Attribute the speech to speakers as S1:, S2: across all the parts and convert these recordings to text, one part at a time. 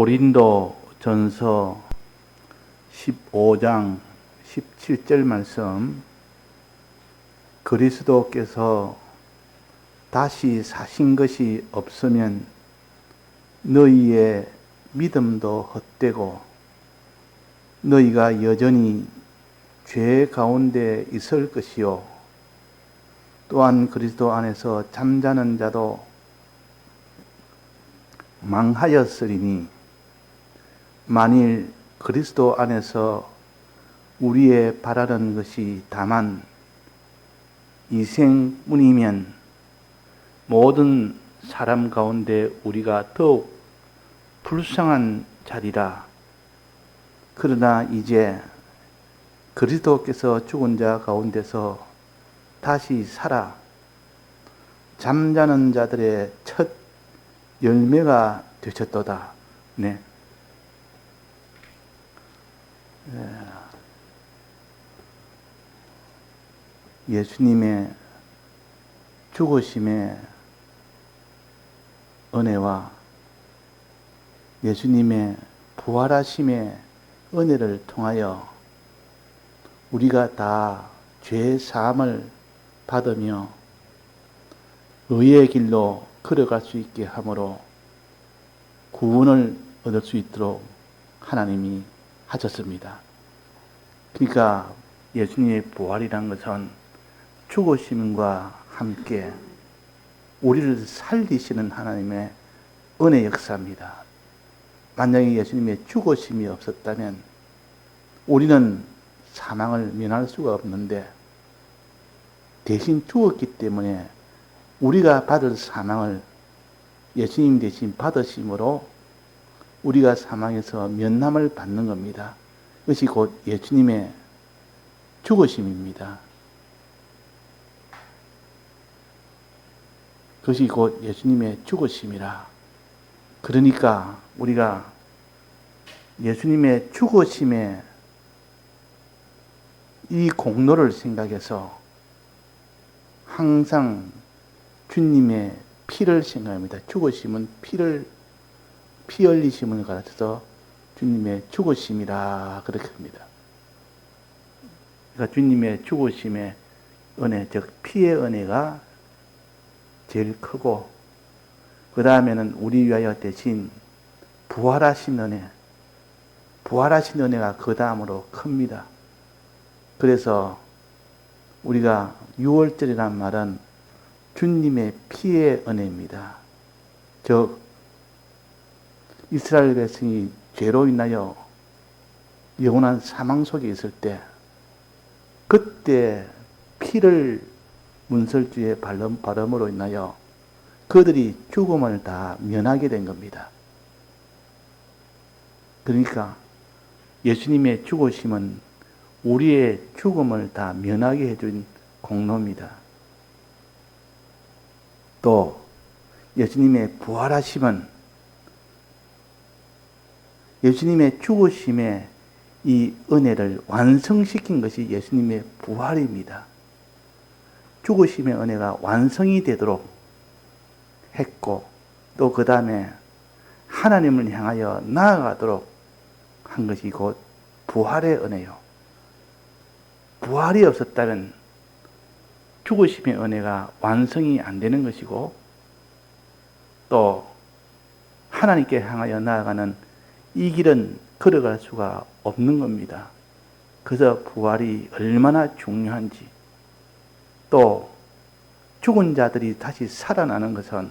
S1: 고린도전서 15장 17절 말씀, 그리스도께서 다시 사신 것이 없으면 너희의 믿음도 헛되고 너희가 여전히 죄 가운데 있을 것이요 또한 그리스도 안에서 잠자는 자도 망하였으리니 만일 그리스도 안에서 우리의 바라는 것이 다만 이생뿐이면 모든 사람 가운데 우리가 더욱 불쌍한 자리라. 그러나 이제 그리스도께서 죽은 자 가운데서 다시 살아 잠자는 자들의 첫 열매가 되셨도다. 네. 예수님의 죽으심의 은혜와 예수님의 부활하심의 은혜를 통하여 우리가 다 죄 사함을 받으며 의의 길로 걸어갈 수 있게 하므로 구원을 얻을 수 있도록 하나님이 하셨습니다. 그러니까 예수님의 부활이란 것은 죽으심과 함께 우리를 살리시는 하나님의 은혜 역사입니다. 만약에 예수님의 죽으심이 없었다면 우리는 사망을 면할 수가 없는데 대신 죽었기 때문에 우리가 받을 사망을 예수님 대신 받으심으로 우리가 사망에서 면함을 받는 겁니다. 그것이 곧 예수님의 죽으심입니다. 그것이 곧 예수님의 죽으심이라. 그러니까 우리가 예수님의 죽으심에 이 공로를 생각해서 항상 주님의 피를 생각합니다. 죽으심은 피 흘리심을 가르쳐서 주님의 죽으심이라 그렇게 합니다. 그러니까 주님의 죽으심의 은혜, 즉 피의 은혜가 제일 크고 그 다음에는 우리 위하여 대신 부활하신 은혜, 부활하신 은혜가 그 다음으로 큽니다. 그래서 우리가 6월절이란 말은 주님의 피의 은혜입니다. 즉 이스라엘 백성이 죄로 인하여 영원한 사망 속에 있을 때 그때 피를 문설주의 발음으로 인하여 그들이 죽음을 다 면하게 된 겁니다. 그러니까 예수님의 죽으심은 우리의 죽음을 다 면하게 해준 공로입니다. 또 예수님의 부활하심은 예수님의 죽으심의 이 은혜를 완성시킨 것이 예수님의 부활입니다. 죽으심의 은혜가 완성이 되도록 했고 또 그 다음에 하나님을 향하여 나아가도록 한 것이 곧 부활의 은혜요. 부활이 없었다면 죽으심의 은혜가 완성이 안 되는 것이고 또 하나님께 향하여 나아가는 이 길은 걸어갈 수가 없는 겁니다. 그래서 부활이 얼마나 중요한지 또 죽은 자들이 다시 살아나는 것은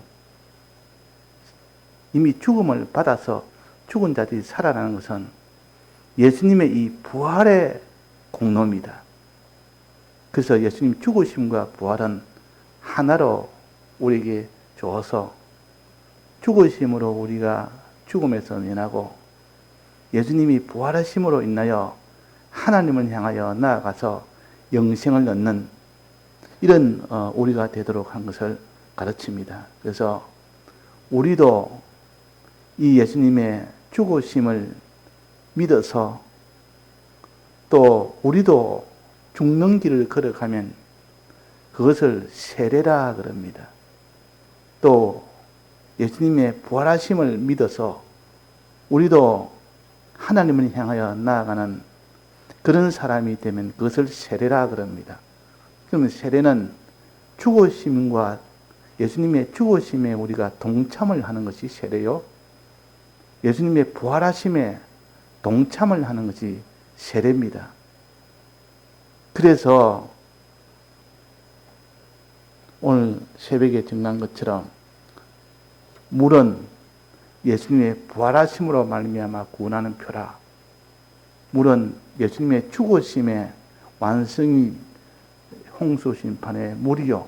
S1: 이미 죽음을 받아서 죽은 자들이 살아나는 것은 예수님의 이 부활의 공로입니다. 그래서 예수님 죽으심과 부활은 하나로 우리에게 주어서 죽으심으로 우리가 죽음에서 면하고 예수님이 부활하심으로 인하여 하나님을 향하여 나아가서 영생을 얻는 이런 우리가 되도록 한 것을 가르칩니다. 그래서 우리도 이 예수님의 죽으심을 믿어서 또 우리도 죽는 길을 걸어가면 그것을 세례라 그럽니다. 또 예수님의 부활하심을 믿어서 우리도 하나님을 향하여 나아가는 그런 사람이 되면 그것을 세례라 그럽니다. 그러면 세례는 죽으심과 예수님의 죽으심에 우리가 동참을 하는 것이 세례요. 예수님의 부활하심에 동참을 하는 것이 세례입니다. 그래서 오늘 새벽에 증거한 것처럼 물은 예수님의 부활하심으로 말미암아 구원하는 표라. 물은 예수님의 죽으심의 완성이 홍수심판의 물이요.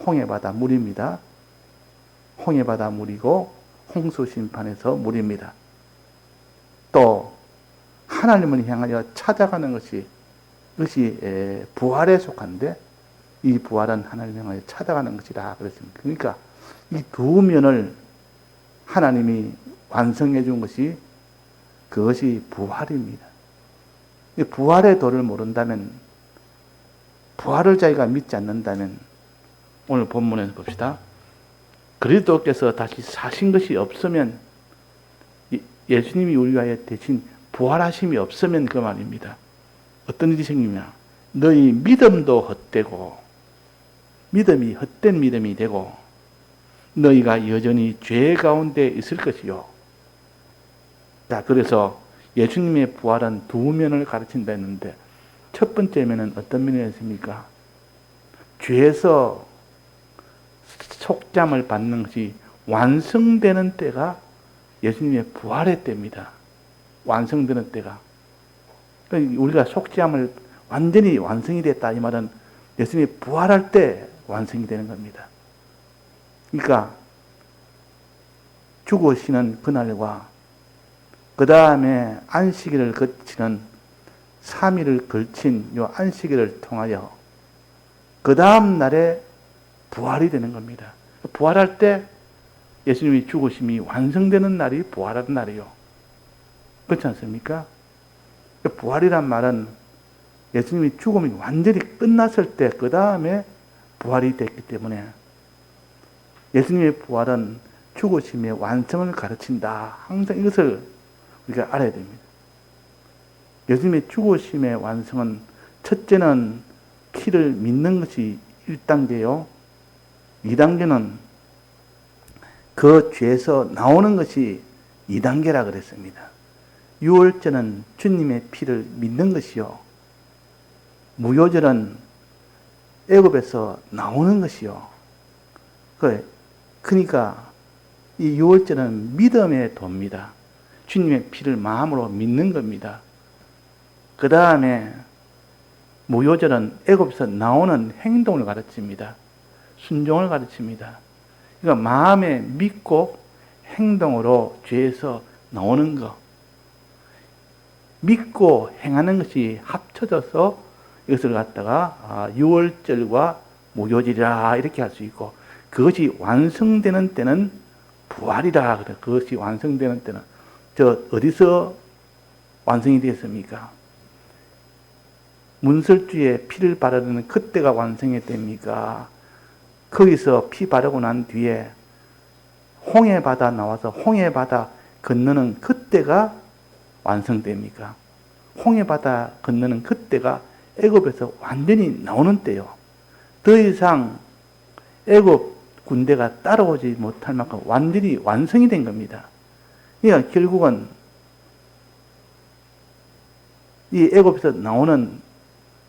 S1: 홍해바다 물입니다. 홍해바다 물이고 홍수심판에서 물입니다. 또 하나님을 향하여 찾아가는 것이 부활에 속한데 이 부활은 하나님을 향하여 찾아가는 것이라 그랬습니다. 그러니까 이 두 면을 하나님이 완성해 준 것이 그것이 부활입니다. 부활의 도를 모른다면, 부활을 자기가 믿지 않는다면, 오늘 본문에서 봅시다. 그리스도께서 다시 사신 것이 없으면, 예수님이 우리 위하여 대신 부활하심이 없으면 그 말입니다. 어떤 일이 생기냐? 너희 믿음도 헛되고, 믿음이 헛된 믿음이 되고, 너희가 여전히 죄 가운데 있을 것이요. 자, 그래서 예수님의 부활은 두 면을 가르친다 했는데, 첫 번째 면은 어떤 면이었습니까? 죄에서 속잠을 받는 것이 완성되는 때가 예수님의 부활의 때입니다. 완성되는 때가. 그러니까 우리가 속죄함을 완전히 완성이 됐다 이 말은 예수님이 부활할 때 완성이 되는 겁니다. 그러니까 죽으시는 그날과 그 다음에 안식일을 거치는 3일을 걸친 이 안식일을 통하여 그 다음 날에 부활이 되는 겁니다. 부활할 때 예수님이 죽으심이 완성되는 날이 부활하는 날이요. 그렇지 않습니까? 부활이란 말은 예수님이 죽음이 완전히 끝났을 때 그 다음에 부활이 됐기 때문에 예수님의 부활은 죽으심의 완성을 가르친다. 항상 이것을 우리가 알아야 됩니다. 예수님의 죽으심의 완성은 첫째는 피를 믿는 것이 1단계요. 2단계는 그 죄에서 나오는 것이 2단계라 그랬습니다. 유월절은 주님의 피를 믿는 것이요. 무효절은 애굽에서 나오는 것이요. 그러니까 이 유월절은 믿음의 도입니다. 주님의 피를 마음으로 믿는 겁니다. 그 다음에 무효절은 애굽에서 나오는 행동을 가르칩니다. 순종을 가르칩니다. 그러니까 마음에 믿고 행동으로 죄에서 나오는 것. 믿고 행하는 것이 합쳐져서 이것을 갖다가 유월절과 무효절이라 이렇게 할 수 있고, 그것이 완성되는 때는 부활이라 그래. 그것이 완성되는 때는 어디서 완성이 되었습니까? 문설주에 피를 바르는 그때가 완성이 됩니까? 거기서 피 바르고 난 뒤에 홍해바다 나와서 홍해바다 건너는 그때가 완성됩니까? 홍해바다 건너는 그때가 애굽에서 완전히 나오는 때요. 더 이상 애굽 군대가 따라오지 못할 만큼 완전히 완성이 된 겁니다. 그러니까 결국은 이 애굽에서 나오는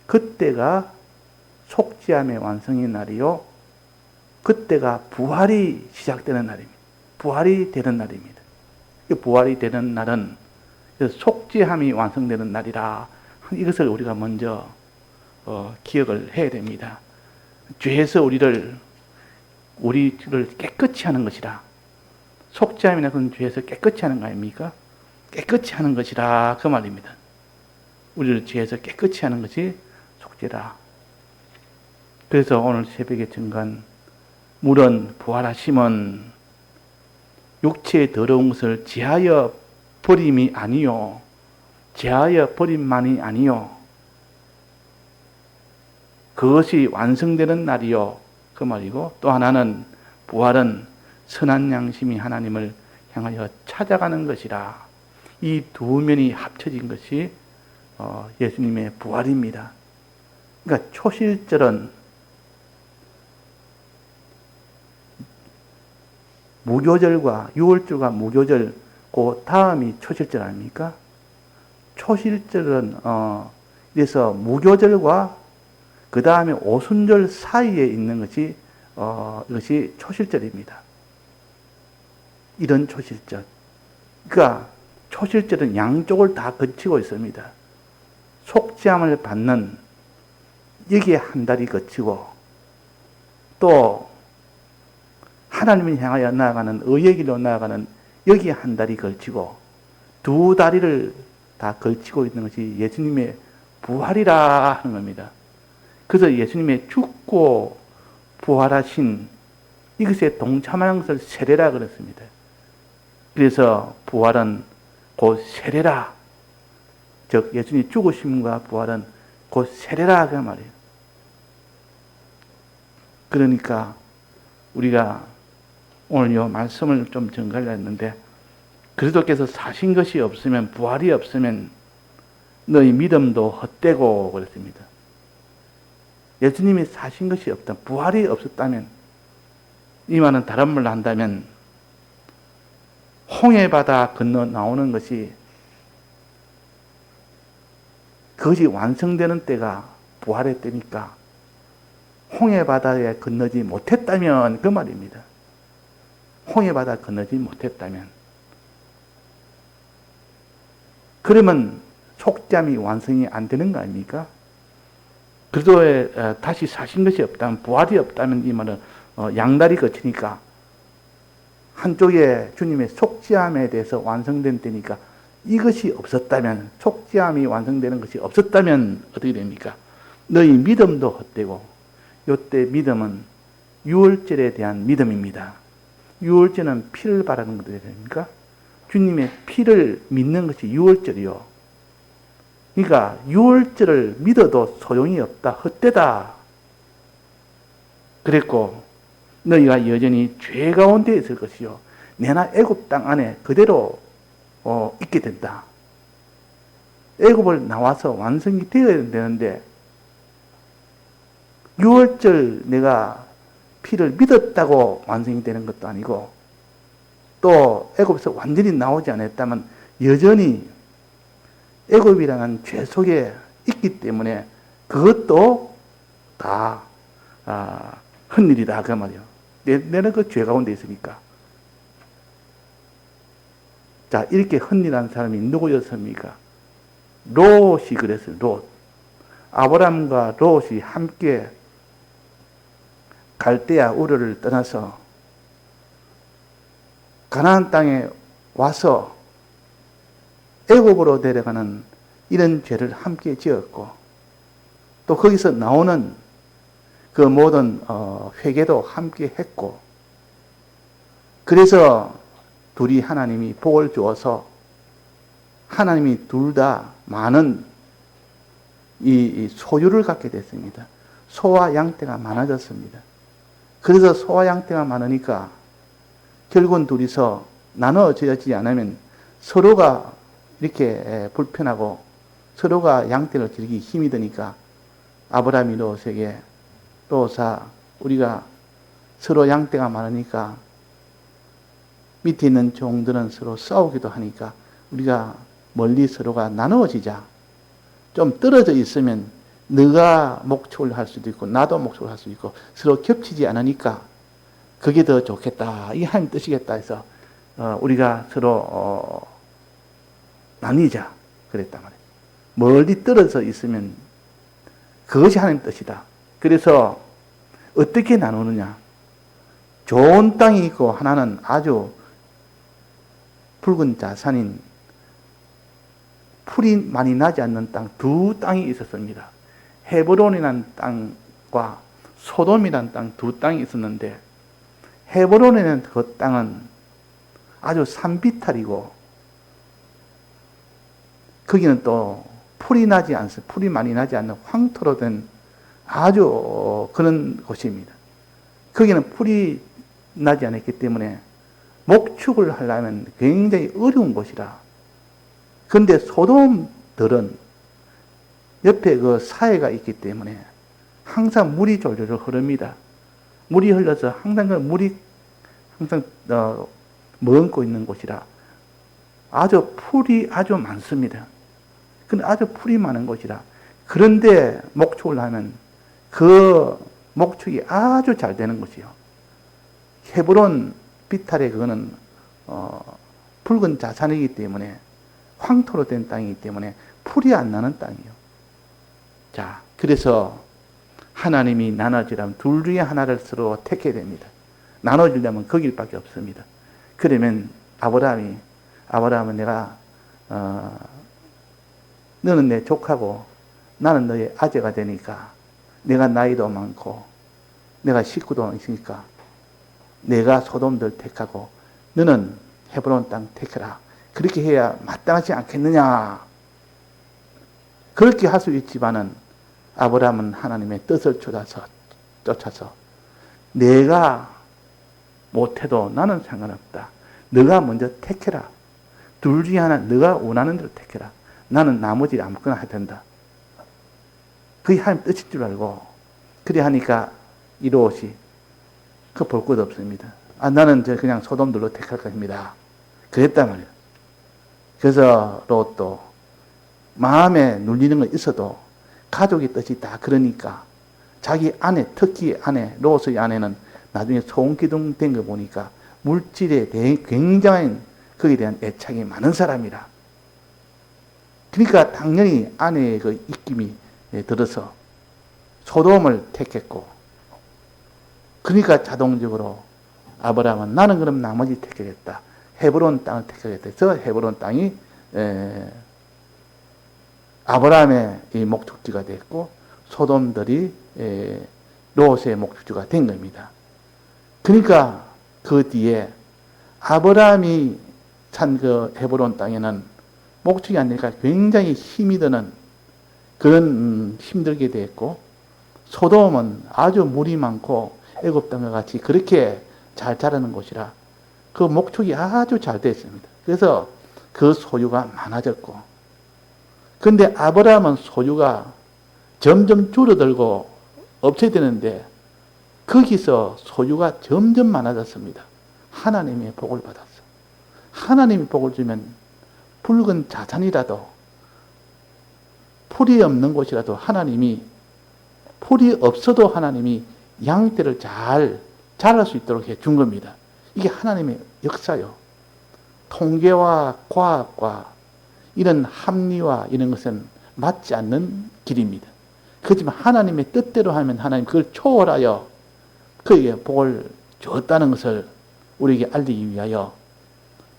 S1: 그때가 속죄함의 완성의 날이요. 그때가 부활이 시작되는 날입니다. 부활이 되는 날입니다. 부활이 되는 날은 속죄함이 완성되는 날이라, 이것을 우리가 먼저 기억을 해야 됩니다. 죄에서 우리를 깨끗이 하는 것이라. 속죄함이나 그런 죄에서 깨끗이 하는 거 아닙니까? 깨끗이 하는 것이라 그 말입니다. 우리를 죄에서 깨끗이 하는 것이 속죄라. 그래서 오늘 새벽에 증거한 물은 부활하심은 육체의 더러운 것을 제하여 버림이 아니요, 제하여 버림만이 아니요, 그것이 완성되는 날이요 그 말이고, 또 하나는 부활은 선한 양심이 하나님을 향하여 찾아가는 것이라. 이 두 면이 합쳐진 것이 예수님의 부활입니다. 그러니까 초실절은 무교절과 유월절과 무교절 그 다음이 초실절 아닙니까? 초실절은 그래서 무교절과 그 다음에 오순절 사이에 있는 것이 이것이 초실절입니다. 이런 초실절. 그러니까 초실절은 양쪽을 다 거치고 있습니다. 속죄함을 받는 여기에 한 달이 거치고 또 하나님을 향하여 나아가는 의의 길로 나아가는 여기에 한 달이 걸치고 두 다리를 다 걸치고 있는 것이 예수님의 부활이라 하는 겁니다. 그래서 예수님의 죽고 부활하신 이것에 동참하는 것을 세례라 그랬습니다. 그래서 부활은 곧 세례라. 즉 예수님이 죽으심과 부활은 곧 세례라 그 말이에요. 그러니까 우리가 오늘 이 말씀을 좀 전가하려 했는데 그리스도께서 사신 것이 없으면 부활이 없으면 너희 믿음도 헛되고 그랬습니다. 예수님이 사신 것이 없다. 부활이 없었다면 이 말은 다른 말로 한다면 홍해바다 건너 나오는 것이 그것이 완성되는 때가 부활의 때니까 홍해바다에 건너지 못했다면 그 말입니다. 홍해바다 건너지 못했다면 그러면 속죄함이 완성이 안 되는 거 아닙니까? 그리스도에 다시 사신 것이 없다면 부활이 없다면 이 말은 양날이 거치니까 한쪽에 주님의 속죄함에 대해서 완성된 때니까 이것이 없었다면 속죄함이 완성되는 것이 없었다면 어떻게 됩니까? 너희 믿음도 헛되고 이때 믿음은 유월절에 대한 믿음입니다. 유월절은 피를 바라는 것이 됩니까? 주님의 피를 믿는 것이 유월절이요. 그러니까 유월절을 믿어도 소용이 없다. 헛되다. 그랬고 너희가 여전히 죄 가운데 있을 것이요. 내나 애굽 땅 안에 그대로 있게 된다. 애굽을 나와서 완성이 되어야 되는데 유월절 내가 피를 믿었다고 완성이 되는 것도 아니고 또 애굽에서 완전히 나오지 않았다면 여전히 애굽이라는 죄 속에 있기 때문에 그것도 다 헛일이다 그 말이요. 내는 그 죄 가운데 있으니까. 자, 이렇게 헛일한 사람이 누구였습니까? 롯이 그랬어요. 롯. 아브람과 롯이 함께 갈대아 우르를 떠나서 가나안 땅에 와서 애굽으로 내려가는 이런 죄를 함께 지었고 또 거기서 나오는 그 모든 회개도 함께 했고 그래서 둘이 하나님이 복을 주어서 하나님이 둘 다 많은 이 소유를 갖게 됐습니다. 소와 양떼가 많아졌습니다. 그래서 소와 양떼가 많으니까 결국은 둘이서 나눠지지 않으면 서로가 이렇게 불편하고 서로가 양떼를 기르기 힘이 드니까 아브라함이 롯에게 롯아 우리가 서로 양떼가 많으니까 밑에 있는 종들은 서로 싸우기도 하니까 우리가 멀리 서로가 나누어지자. 좀 떨어져 있으면 너가 목축을 할 수도 있고 나도 목축을 할 수도 있고 서로 겹치지 않으니까 그게 더 좋겠다. 이게 하나님 뜻이겠다 해서 우리가 서로 나뉘자 그랬단 말이에요. 멀리 떨어져 있으면 그것이 하나님 뜻이다. 그래서 어떻게 나누느냐. 좋은 땅이 있고 하나는 아주 붉은 자산인 풀이 많이 나지 않는 땅 두 땅이 있었습니다. 헤브론이라는 땅과 소돔이라는 땅 두 땅이 있었는데 헤브론이라는 그 땅은 아주 산비탈이고 거기는 또 풀이 많이 나지 않는 황토로 된 아주 그런 곳입니다. 거기는 풀이 나지 않았기 때문에 목축을 하려면 굉장히 어려운 곳이라 근데 소돔들은 옆에 그 사해가 있기 때문에 항상 물이 졸졸 흐릅니다. 물이 흘러서 항상 그 물이 항상 머금고 있는 곳이라 아주 풀이 아주 많습니다. 근데 아주 풀이 많은 곳이라 그런데 목축을 하면 그 목축이 아주 잘 되는 것이요. 헤브론 비탈의 그거는 붉은 자산이기 때문에 황토로 된 땅이기 때문에 풀이 안 나는 땅이요. 자, 그래서 하나님이 나눠주려면 둘 중에 하나를 서로 택해야 됩니다. 나눠주려면 그 길밖에 없습니다. 그러면 아브라함은 내가 너는 내 족하고 나는 너의 아재가 되니까 내가 나이도 많고 내가 식구도 있으니까 내가 소돔들 택하고 너는 헤브론 땅 택해라. 그렇게 해야 마땅하지 않겠느냐. 그렇게 할 수 있지만은 아브라함은 하나님의 뜻을 쫓아서 내가 못해도 나는 상관없다. 너가 먼저 택해라. 둘 중에 하나 너가 원하는 대로 택해라. 나는 나머지 아무거나 해야 된다. 그게 하나님 뜻인 줄 알고 그래 하니까 이로시 그 볼 것 없습니다. 나는 그냥 소돔들로 택할 것입니다. 그랬단 말이에요. 그래서 롯도 마음에 눌리는 건 있어도 가족의 뜻이 다 그러니까 자기 아내, 특히 아내, 롯의 아내는 나중에 소음기둥 된 거 보니까 물질에 대해 굉장한 거기에 대한 애착이 많은 사람이라. 그러니까 당연히 아내의 그 입김이 들어서 소돔을 택했고, 그러니까 자동적으로 아브라함은 나는 그럼 나머지 택하겠다. 헤브론 땅을 택하겠다. 저 헤브론 땅이 아브라함의 이 목적지가 됐고 소돔들이 롯의 목적지가 된 겁니다. 그러니까 그 뒤에 아브라함이 산 그 헤브론 땅에는 목적이 안 되니까 굉장히 힘이 드는 그런 힘들게 됐고, 소돔은 아주 물이 많고 애굽 땅과 같이 그렇게 잘 자라는 곳이라 그 목축이 아주 잘 됐습니다. 그래서 그 소유가 많아졌고, 근데 아브라함은 소유가 점점 줄어들고 없어지는데 거기서 소유가 점점 많아졌습니다. 하나님의 복을 받았어. 하나님이 복을 주면 붉은 자산이라도 풀이 없는 곳이라도 하나님이, 풀이 없어도 하나님이 양떼를 잘 자랄 수 있도록 해 준 겁니다. 이게 하나님의 역사요. 통계와 과학과 이런 합리화 이런 것은 맞지 않는 길입니다. 그렇지만 하나님의 뜻대로 하면 하나님 그걸 초월하여 그에게 복을 줬다는 것을 우리에게 알리기 위하여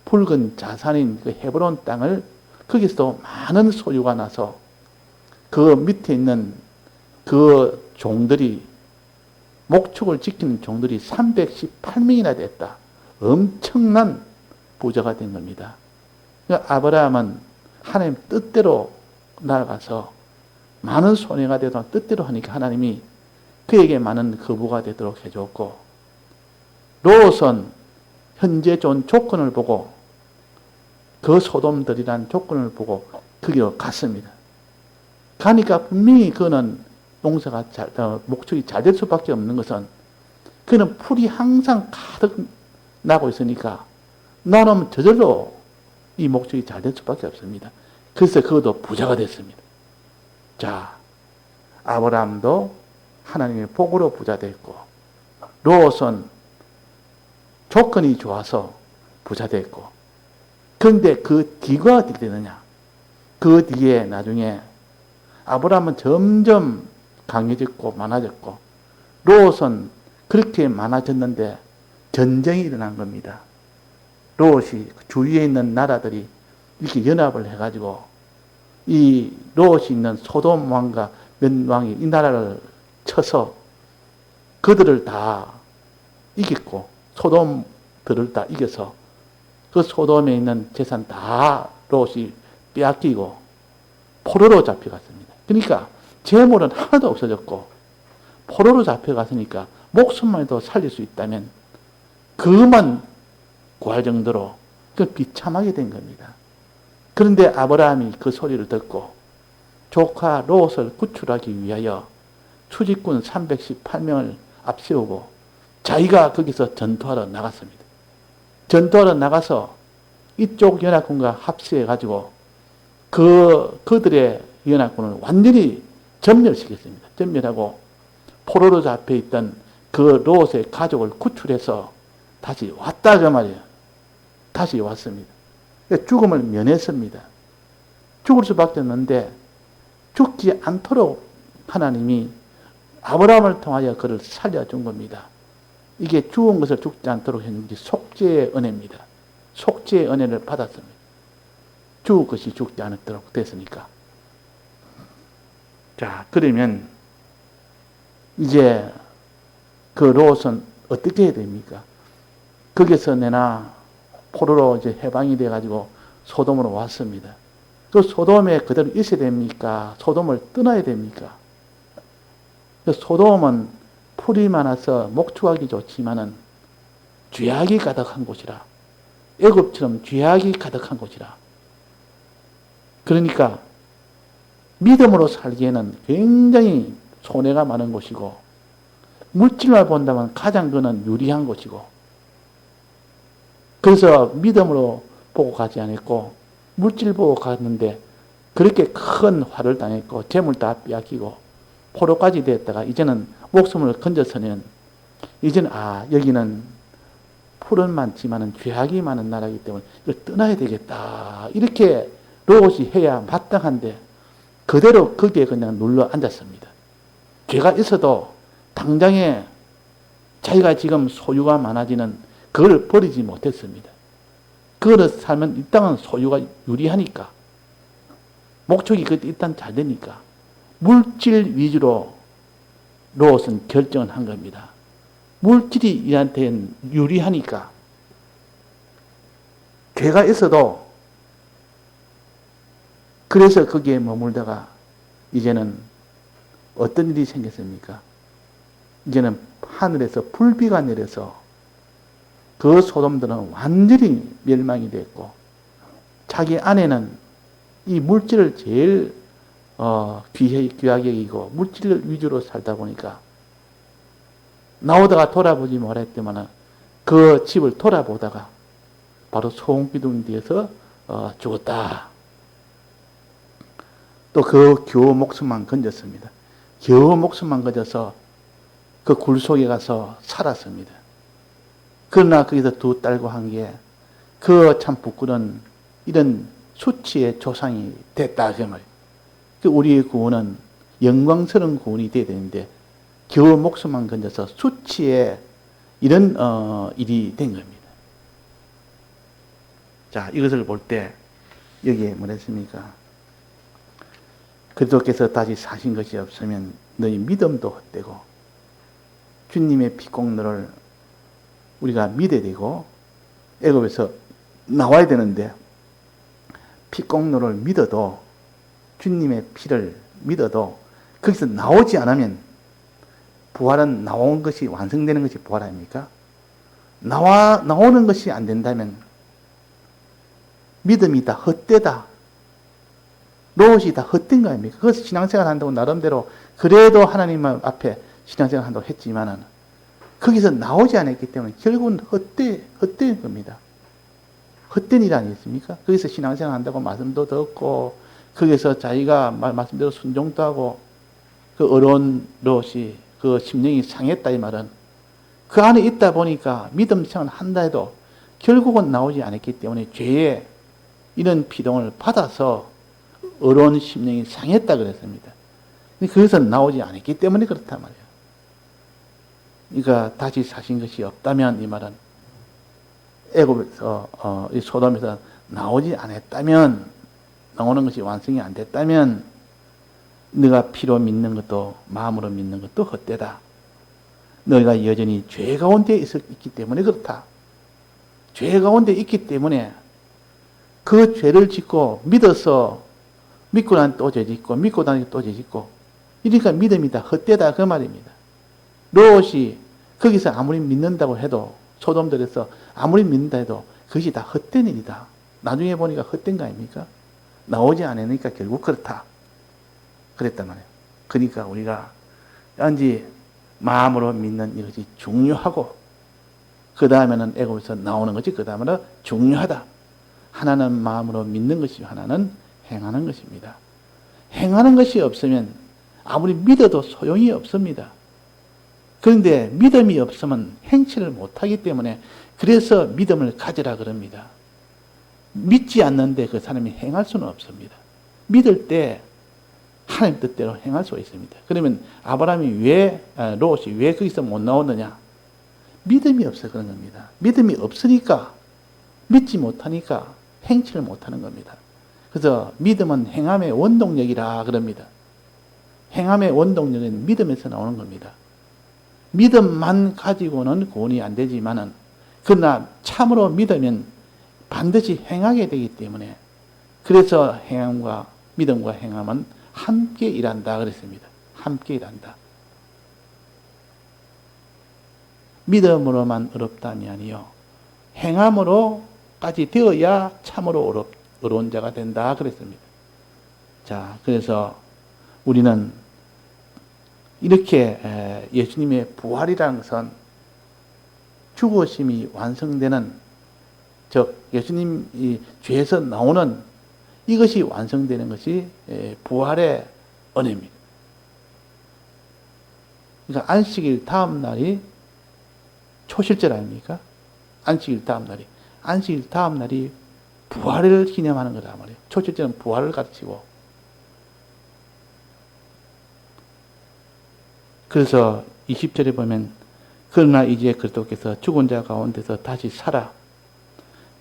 S1: 붉은 자산인 그 헤브론 땅을 거기서도 많은 소유가 나서 그 밑에 있는 그 종들이, 목축을 지키는 종들이 318명이나 됐다. 엄청난 부자가 된 겁니다. 그러니까 아브라함은 하나님 뜻대로 나아가서 많은 손해가 되도록 뜻대로 하니까 하나님이 그에게 많은 거부가 되도록 해줬고, 롯은 현재 좋은 조건을 보고 그 소돔들이란 조건을 보고 거기로 갔습니다. 가니까 분명히 그는 농사가 목축이 잘 될 수밖에 없는 것은 그는 풀이 항상 가득 나고 있으니까 나는 저절로 이 목축이 잘 될 수밖에 없습니다. 그래서 그것도 부자가 됐습니다. 자, 아브라함도 하나님의 복으로 부자 됐고, 롯은 조건이 좋아서 부자 됐고, 그런데 그 뒤가 어떻게 되느냐? 그 뒤에 나중에 아브라함은 점점 강해졌고 많아졌고, 롯은 그렇게 많아졌는데 전쟁이 일어난 겁니다. 롯이 주위에 있는 나라들이 이렇게 연합을 해가지고 이 롯이 있는 소돔 왕과 몇 왕이 이 나라를 쳐서 그들을 다 이겼고, 소돔들을 다 이겨서 그 소돔에 있는 재산 다 롯이 빼앗기고 포로로 잡혀갔습니다. 그러니까 재물은 하나도 없어졌고 포로로 잡혀갔으니까 목숨만도 살릴 수 있다면 그것만 구할 정도로 그 비참하게 된 겁니다. 그런데 아브라함이 그 소리를 듣고 조카 롯을 구출하기 위하여 수직군 318명을 앞세우고 자기가 거기서 전투하러 나갔습니다. 전투하러 나가서 이쪽 연합군과 합세해가지고 그들의 연합군을 완전히 전멸시켰습니다. 전멸하고 포로로 잡혀있던 그 롯의 가족을 구출해서 다시 왔다 그 말이에요. 다시 왔습니다. 죽음을 면했습니다. 죽을 수밖에 없는데 죽지 않도록 하나님이 아브라함을 통하여 그를 살려준 겁니다. 이게 죽은 것을 죽지 않도록 해준 게 속죄의 은혜입니다. 속죄의 은혜를 받았습니다. 죽을 것이 죽지 않도록 됐으니까. 자, 그러면 이제 그 롯은 어떻게 해야 됩니까? 거기서 내나 포로로 이제 해방이 돼가지고 소돔으로 왔습니다. 그 소돔에 그대로 있어야 됩니까? 소돔을 떠나야 됩니까? 그 소돔은 풀이 많아서 목축하기 좋지만은 죄악이 가득한 곳이라. 애굽처럼 죄악이 가득한 곳이라. 그러니까 믿음으로 살기에는 굉장히 손해가 많은 곳이고 물질만 본다면 가장 그는 유리한 곳이고 그래서 믿음으로 보고 가지 않았고 물질 보고 갔는데 그렇게 큰 화를 당했고 재물 다 빼앗기고 포로까지 됐다가 이제는 목숨을 건져서는 이제는 여기는 풀은 많지만은 죄악이 많은 나라이기 때문에 이걸 떠나야 되겠다. 이렇게 롯이 해야 마땅한데 그대로 거기에 그냥 눌러 앉았습니다. 죄가 있어도 당장에 자기가 지금 소유가 많아지는 그걸 버리지 못했습니다. 그거를 살면 이 땅은 소유가 유리하니까 목적이 그때 일단 잘 되니까 물질 위주로 롯은 결정을 한 겁니다. 물질이 이한테는 유리하니까 죄가 있어도 그래서 거기에 머물다가 이제는 어떤 일이 생겼습니까? 이제는 하늘에서 불비가 내려서 그 소돔들은 완전히 멸망이 됐고 자기 아내는 이 물질을 제일 귀하게 여기고 물질을 위주로 살다 보니까 나오다가 돌아보지 못했더만 그 집을 돌아보다가 바로 소금기둥 뒤에서 죽었다. 또 그 겨우 목숨만 건졌습니다. 겨우 목숨만 건져서 그 굴 속에 가서 살았습니다. 그러나 거기서 두 딸과 한 게 그 참 부끄러운 이런 수치의 조상이 됐다. 그 말. 우리의 구원은 영광스러운 구원이 되어야 되는데 겨우 목숨만 건져서 수치의 이런 일이 된 겁니다. 자, 이것을 볼 때 여기에 뭐랬습니까? 그리스도께서 다시 사신 것이 없으면 너희 믿음도 헛되고 주님의 피공로를 우리가 믿어야 되고 애굽에서 나와야 되는데 피공로를 믿어도 주님의 피를 믿어도 거기서 나오지 않으면 부활은 나온 것이 완성되는 것이 부활 아닙니까? 나오는 것이 안 된다면 믿음이 다 헛되다. 롯이 다 헛된 거 아닙니까? 그것을 신앙생활 한다고 나름대로 그래도 하나님 앞에 신앙생활 한다고 했지만은 거기서 나오지 않았기 때문에 결국은 헛된 겁니다. 헛된 일 아니겠습니까? 거기서 신앙생활 한다고 말씀도 듣고 거기서 자기가 말씀대로 순종도 하고 그 어려운 롯이 그 심령이 상했다 이 말은 그 안에 있다 보니까 믿음 생활 한다 해도 결국은 나오지 않았기 때문에 죄의 이런 피동을 받아서 어려운 심령이 상했다 그랬습니다. 거기서 나오지 않았기 때문에 그렇단 말이에요. 그러니까 다시 사신 것이 없다면 이 말은 애굽에서 이 소돔에서 나오지 않았다면 나오는 것이 완성이 안 됐다면 너가 피로 믿는 것도 마음으로 믿는 것도 헛되다. 너희가 여전히 죄 가운데 있기 때문에 그렇다. 죄 가운데 있기 때문에 그 죄를 짓고 믿어서 믿고 난 또 죄짓고 믿고 나니 또 죄짓고 이러니까 믿음이 다 헛되다 그 말입니다. 롯이 거기서 아무리 믿는다고 해도 소돔들에서 아무리 믿는다 해도 그것이 다 헛된 일이다. 나중에 보니까 헛된 거 아닙니까? 나오지 않으니까 결국 그렇다. 그랬단 말이에요. 그러니까 우리가 단지 마음으로 믿는 이것이 중요하고, 그 다음에는 애굽에서 나오는 것이 그 다음에는 중요하다. 하나는 마음으로 믿는 것이, 하나는 행하는 것입니다. 행하는 것이 없으면 아무리 믿어도 소용이 없습니다. 그런데 믿음이 없으면 행치를 못하기 때문에, 그래서 믿음을 가지라 그럽니다. 믿지 않는데 그 사람이 행할 수는 없습니다. 믿을 때 하나님 뜻대로 행할 수 있습니다. 그러면 아브라함이 롯이 왜 거기서 못 나오느냐? 믿음이 없어 그런 겁니다. 믿음이 없으니까, 믿지 못하니까 행치를 못하는 겁니다. 그래서 믿음은 행함의 원동력이라 그럽니다. 행함의 원동력은 믿음에서 나오는 겁니다. 믿음만 가지고는 구원이 안 되지만은, 그러나 참으로 믿으면 반드시 행하게 되기 때문에, 그래서 행함과 믿음과 행함은 함께 일한다 그랬습니다. 함께 일한다. 믿음으로만 어렵다니 아니요, 행함으로까지 되어야 참으로 어려운 자가 된다 그랬습니다. 자, 그래서 우리는 이렇게 예수님의 부활이라는 것은 죽으심이 완성되는, 즉 예수님이 죄에서 나오는 이것이 완성되는 것이 부활의 은혜입니다. 그러니까 안식일 다음 날이 초실절 아닙니까? 안식일 다음 날이 부활을 기념하는 거다 말이에요. 초실절은 부활을 가르치고, 그래서 20절에 보면, 그러나 이제 그리스도께서 죽은 자 가운데서 다시 살아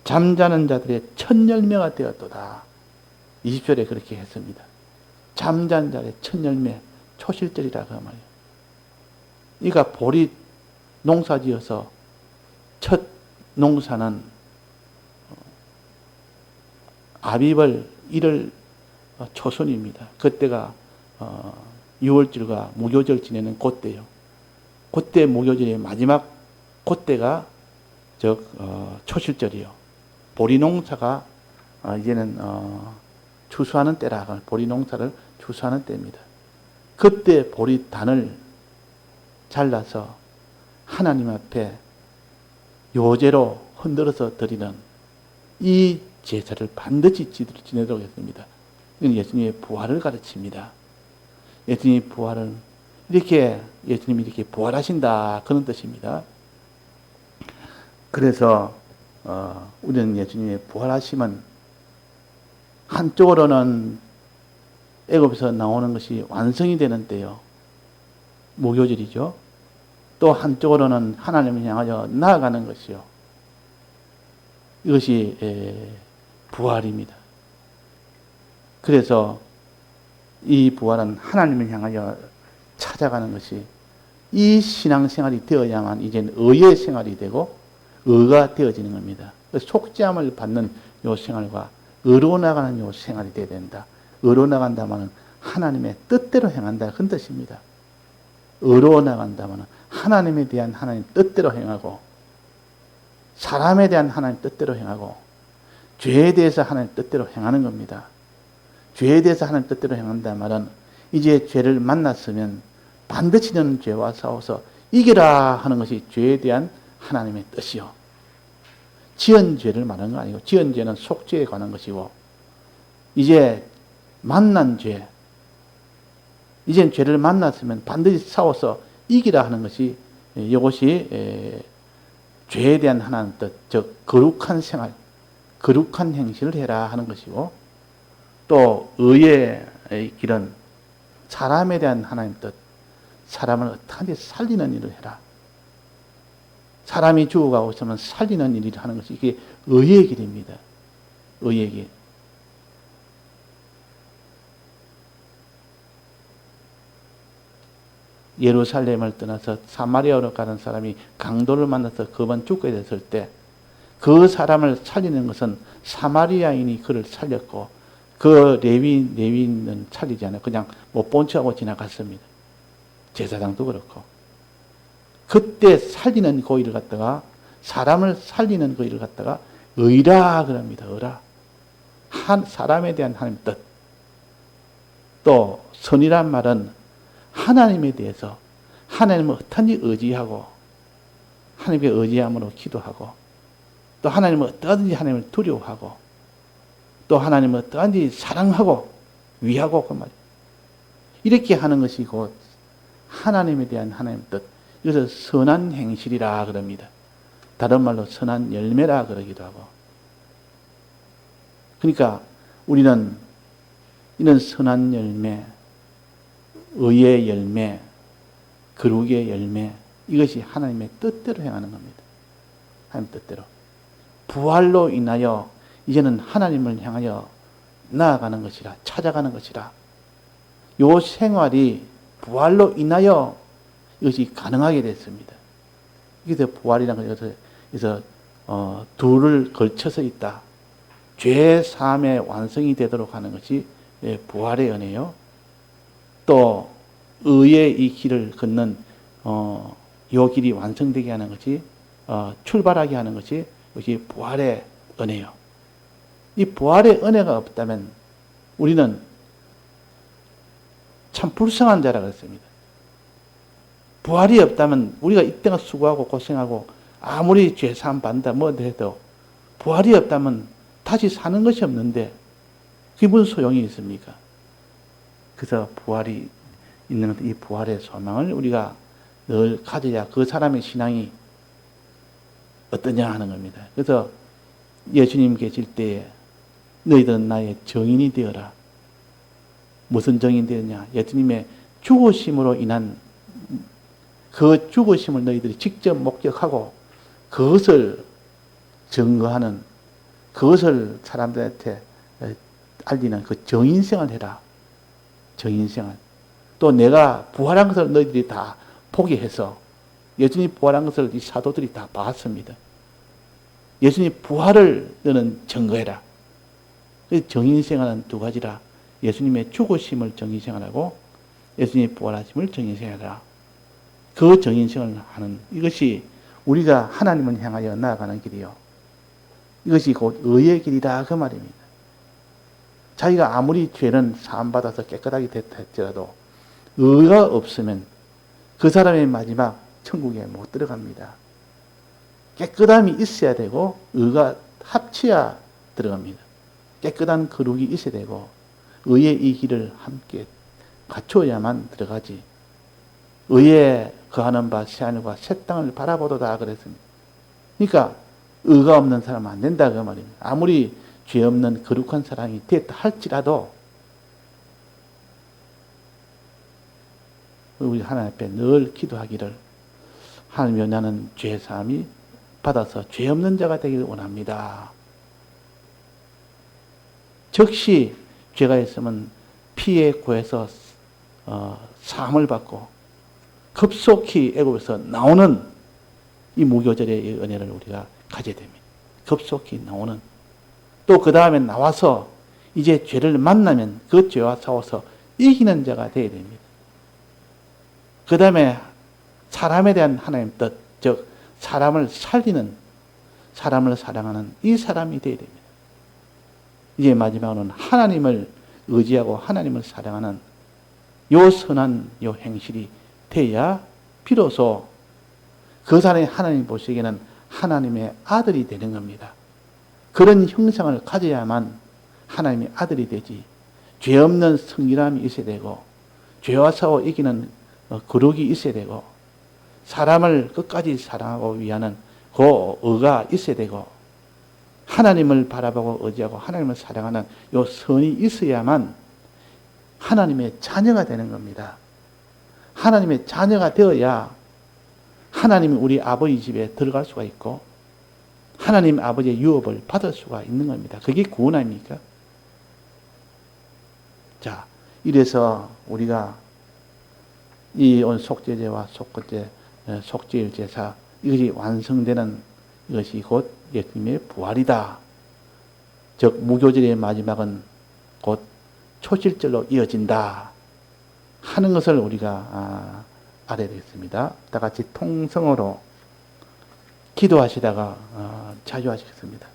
S1: 잠자는 자들의 첫 열매가 되었도다. 20절에 그렇게 했습니다. 잠자는 자들의 첫 열매, 초실절이라 그 말이에요. 이가 보리 농사지어서 첫 농사는 아비벌 1월 초순입니다. 그때가 6월절과 무교절 지내는 그때요. 그때 무교절의 마지막 그때가 초실절이요. 보리 농사가 이제는 추수하는 때라, 보리 농사를 추수하는 때입니다. 그때 보리 단을 잘라서 하나님 앞에 요제로 흔들어서 드리는 이 제사를 반드시 지내도록 했습니다. 이건 예수님의 부활을 가르칩니다. 예수님의 부활은 예수님이 이렇게 부활하신다, 그런 뜻입니다. 그래서 우리는 예수님의 부활하심은 한쪽으로는 애굽에서 나오는 것이 완성이 되는 때요, 무교절이죠. 또 한쪽으로는 하나님을 향하여 나아가는 것이요, 이것이 부활입니다. 그래서 이 부활은 하나님을 향하여 찾아가는 것이, 이 신앙생활이 되어야만 이제는 의의 생활이 되고 의가 되어지는 겁니다. 속죄함을 받는 요 생활과 의로 나가는 요 생활이 되어야 된다. 의로 나간다면 하나님의 뜻대로 행한다, 그런 뜻입니다. 의로 나간다면 하나님에 대한 하나님 뜻대로 행하고, 사람에 대한 하나님 뜻대로 행하고, 죄에 대해서 하나님 뜻대로 행하는 겁니다. 죄에 대해서 하나님 뜻대로 행한다 말은, 이제 죄를 만났으면 반드시 너는 죄와 싸워서 이겨라 하는 것이 죄에 대한 하나님의 뜻이요. 지은 죄를 말하는 거 아니고, 지은 죄는 속죄에 관한 것이고, 이제 만난 죄, 이젠 죄를 만났으면 반드시 싸워서 이기라 하는 것이, 이것이 죄에 대한 하나님 뜻, 즉 거룩한 생활, 거룩한 행실을 해라 하는 것이고, 또 의의 길은 사람에 대한 하나님 뜻, 사람을 어떻게 살리는 일을 해라. 사람이 죽어가고 있으면 살리는 일을 하는 것이, 이게 의의 길입니다. 의의 길. 예루살렘을 떠나서 사마리아로 가는 사람이 강도를 만나서 그만 죽게 됐을 때, 그 사람을 살리는 것은 사마리아인이 그를 살렸고, 그 레위인은 살리지 않아요. 그냥 못 본 척하고 지나갔습니다. 제사장도 그렇고. 그때 살리는 그 일을 갖다가, 사람을 살리는 그 일을 갖다가 의라 그럽니다. 의라. 사람에 대한 하나님의 뜻. 또 선이란 말은 하나님에 대해서 하나님을 어떠한지 의지하고 하나님께 의지함으로 기도하고 또 하나님을 어떠한지 하나님을 두려워하고 또 하나님을 어떠한지 사랑하고 위하고 그 말이에요. 이렇게 하는 것이 곧 하나님에 대한 하나님의 뜻. 이것을 선한 행실이라 그럽니다. 다른 말로 선한 열매라 그러기도 하고. 그러니까 우리는 이런 선한 열매, 의의 열매, 거룩의 열매, 이것이 하나님의 뜻대로 행하는 겁니다. 하나님 뜻대로. 부활로 인하여 이제는 하나님을 향하여 나아가는 것이라, 찾아가는 것이라. 요 생활이 부활로 인하여 이것이 가능하게 됐습니다. 이게 부활이라는 것은 그래서 둘을 걸쳐서 있다. 죄 사함의 완성이 되도록 하는 것이 부활의 은혜요. 또 의의 이 길을 걷는 요 길이 완성되게 하는 것이 출발하게 하는 것이 부활의 은혜요. 이 부활의 은혜가 없다면 우리는 참 불쌍한 자라 그랬습니다. 부활이 없다면 우리가 이때가 수고하고 고생하고 아무리 죄사함 받는다 뭐 해도 부활이 없다면 다시 사는 것이 없는데 그게 무슨 소용이 있습니까? 그래서 부활이 있는 이 부활의 소망을 우리가 늘 가져야 그 사람의 신앙이 어떠냐 하는 겁니다. 그래서 예수님 계실 때에 너희들은 나의 증인이 되어라. 무슨 증인이 되었냐? 예수님의 죽으심으로 인한 그 죽으심을 너희들이 직접 목격하고 그것을 증거하는, 그것을 사람들한테 알리는 그 증인생활을 해라. 증인생활. 또 내가 부활한 것을 너희들이 다 보게 해서 예수님 부활한 것을 이 사도들이 다 봤습니다. 예수님 부활을 너는 증거해라. 증인생활은 두 가지라. 예수님의 죽으심을 증인생활하고 예수님의 부활하심을 증인생활하라. 그 증인생활을 하는 이것이 우리가 하나님을 향하여 나아가는 길이요. 이것이 곧 의의 길이다 그 말입니다. 자기가 아무리 죄는 사함받아서 깨끗하게 됐다 할지라도 의가 없으면 그 사람의 마지막 천국에 못 들어갑니다. 깨끗함이 있어야 되고 의가 합쳐야 들어갑니다. 깨끗한 거룩이 있어야 되고 의의 이 길을 함께 갖춰야만 들어가지. 의에 거하는 바 새하늘과 새 땅을 바라보도다 그랬습니다. 그러니까 의가 없는 사람은 안 된다 그 말입니다. 아무리 죄 없는 거룩한 사람이 됐다 할지라도 우리 하나님 앞에 늘 기도하기를 하나님이여 나는 죄사함이 받아서 죄 없는 자가 되기를 원합니다. 즉시 죄가 있으면 피에 구해서 사함을 받고 급속히 애굽에서 나오는 이 무교절의 은혜를 우리가 가져야 됩니다. 급속히 나오는. 또 그 다음에 나와서 이제 죄를 만나면 그 죄와 싸워서 이기는 자가 되어야 됩니다. 그 다음에 사람에 대한 하나님의 뜻, 즉 사람을 살리는, 사람을 사랑하는 이 사람이 되어야 됩니다. 이제 마지막으로는 하나님을 의지하고 하나님을 사랑하는 요 선한 요 행실이 돼야 비로소 그 사람이 하나님 보시기에는 하나님의 아들이 되는 겁니다. 그런 형상을 가져야만 하나님의 아들이 되지. 죄 없는 성실함이 있어야 되고 죄와 싸워 이기는 거룩이 있어야 되고 사람을 끝까지 사랑하고 위하는 그 의가 있어야 되고 하나님을 바라보고 의지하고 하나님을 사랑하는 요 선이 있어야만 하나님의 자녀가 되는 겁니다. 하나님의 자녀가 되어야 하나님이 우리 아버지 집에 들어갈 수가 있고 하나님 아버지의 유업을 받을 수가 있는 겁니다. 그게 구원 아닙니까? 자, 이래서 우리가 이 속죄제와 속죄일 제사 이것이 완성되는 이것이 곧 예수님의 부활이다. 즉 무교절의 마지막은 곧 초실절로 이어진다 하는 것을 우리가 알아야 되겠습니다. 다 같이 통성으로 기도하시다가 자유하시겠습니다.